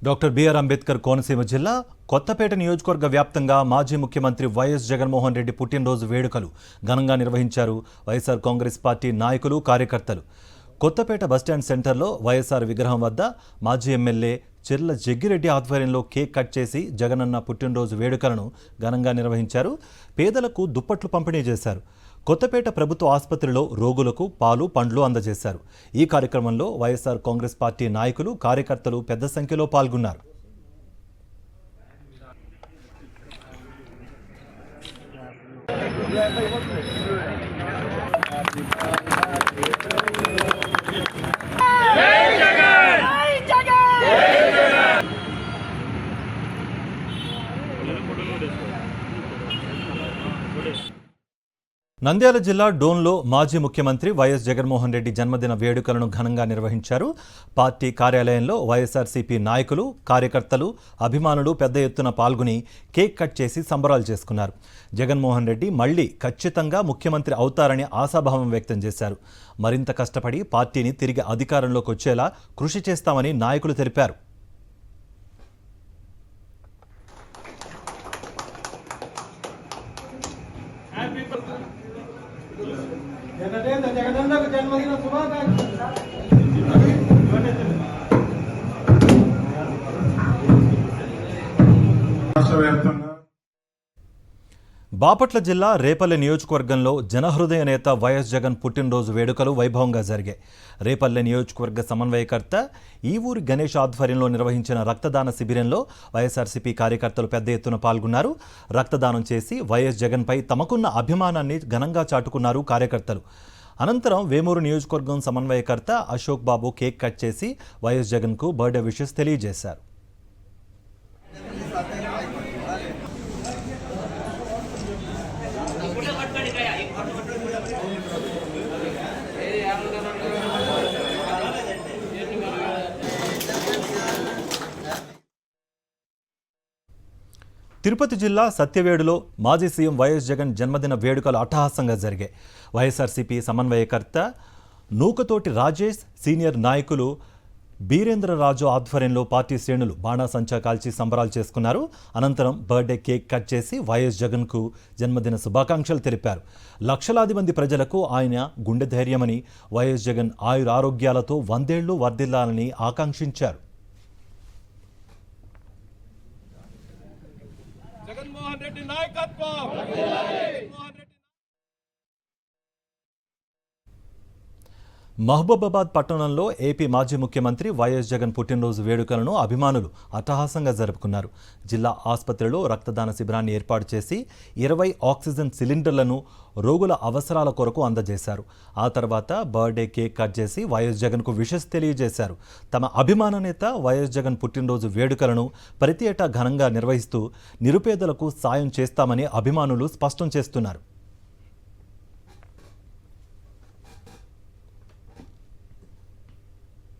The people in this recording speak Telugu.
డాక్టర్ బిఆర్ అంబేద్కర్ కోనసీమ జిల్లా కొత్తపేట నియోజకవర్గ వ్యాప్తంగా మాజీ ముఖ్యమంత్రి వైఎస్ జగన్మోహన్ రెడ్డి పుట్టినరోజు వేడుకలు ఘనంగా నిర్వహించారు వైఎస్ఆర్ కాంగ్రెస్ పార్టీ నాయకులు, కార్యకర్తలు. కొత్తపేట బస్టాండ్ సెంటర్లో వైఎస్ఆర్ విగ్రహం వద్ద మాజీ ఎమ్మెల్యే చిర్ల జగ్గిరెడ్డి ఆధ్వర్యంలో కేక్ కట్ చేసి జగనన్న పుట్టినరోజు వేడుకలను ఘనంగా నిర్వహించారు. పేదలకు దుప్పట్లు పంపిణీ చేశారు. కొత్తపేట ప్రభుత్వ ఆసుపత్రిలో రోగులకు పాలు, పండ్లు అందజేశారు. ఈ కార్యక్రమంలో వైఎస్ఆర్ కాంగ్రెస్ పార్టీ నాయకులు, కార్యకర్తలు పెద్ద సంఖ్యలో పాల్గొన్నారు. నంద్యాల జిల్లా డోన్లో మాజీ ముఖ్యమంత్రి వైఎస్ జగన్మోహన్ రెడ్డి జన్మదిన వేడుకలను ఘనంగా నిర్వహించారు. పార్టీ కార్యాలయంలో వైఎస్ఆర్సీపీ నాయకులు, కార్యకర్తలు, అభిమానులు పెద్ద ఎత్తున పాల్గొని కేక్ కట్ చేసి సంబరాలు చేసుకున్నారు. జగన్మోహన్ రెడ్డి మళ్లీ ఖచ్చితంగా ముఖ్యమంత్రి అవుతారని ఆశాభావం వ్యక్తం చేశారు. మరింత కష్టపడి పార్టీని తిరిగి అధికారంలోకి వచ్చేలా కృషి చేస్తామని నాయకులు తెలిపారు. జగనన్నకు జన్మదిన శుభాకాంక్షలు. బాపట్ల జిల్లా రేపల్లె నియోజకవర్గంలో జనహృదయ నేత వైఎస్ జగన్ పుట్టినరోజు వేడుకలు వైభవంగా జరిగాయి. రేపల్లె నియోజకవర్గ సమన్వయకర్త ఈ ఊరి గణేష్ ఆధ్వర్యంలో నిర్వహించిన రక్తదాన శిబిరంలో వైఎస్ఆర్సీపీ కార్యకర్తలు పెద్ద ఎత్తున పాల్గొన్నారు. రక్తదానం చేసి వైఎస్ జగన్పై తమకున్న అభిమానాన్ని ఘనంగా చాటుకున్నారు కార్యకర్తలు. అనంతరం వేమూరు నియోజకవర్గం సమన్వయకర్త అశోక్ బాబు కేక్ కట్ చేసి వైఎస్ జగన్కు బర్త్డే విషెస్ తెలియజేశారు. తిరుపతి జిల్లా సత్యవేడులో మాజీ సీఎం వైఎస్ జగన్ జన్మదిన వేడుకలు అట్టహాసంగా జరిగాయి. వైఎస్ఆర్సీపీ సమన్వయకర్త నూకతోటి రాజేష్, సీనియర్ నాయకులు బీరేంద్రరాజు ఆధ్వర్యంలో పార్టీ శ్రేణులు బాణాసంచా కాల్చి సంబరాలు చేసుకున్నారు. అనంతరం బర్త్డే కేక్ కట్ చేసి వైఎస్ జగన్కు జన్మదిన శుభాకాంక్షలు తెలిపారు. లక్షలాది మంది ప్రజలకు ఆయన గుండె ధైర్యమని, వైఎస్ జగన్ ఆయురారోగ్యాలతో 100 ఏళ్లు వర్ధిల్లాలని ఆకాంక్షించారు. జగన్మోహన్ రెడ్డి నాయకత్వం. మహబూబాబాద్ పట్టణంలో ఏపీ మాజీ ముఖ్యమంత్రి వైఎస్ జగన్ పుట్టినరోజు వేడుకలను అభిమానులు అట్టహాసంగా జరుపుకున్నారు. జిల్లా ఆసుపత్రిలో రక్తదాన శిబిరాన్ని ఏర్పాటు చేసి 20 ఆక్సిజన్ సిలిండర్లను రోగుల అవసరాల కొరకు అందజేశారు. ఆ తర్వాత బర్త్డే కేక్ కట్ చేసి వైఎస్ జగన్కు విషెస్ తెలియజేశారు. తమ అభిమాన నేత వైఎస్ జగన్ పుట్టినరోజు వేడుకలను ప్రతి ఏటా ఘనంగా నిర్వహిస్తూ నిరుపేదలకు సాయం చేస్తామని అభిమానులు స్పష్టం చేస్తున్నారు.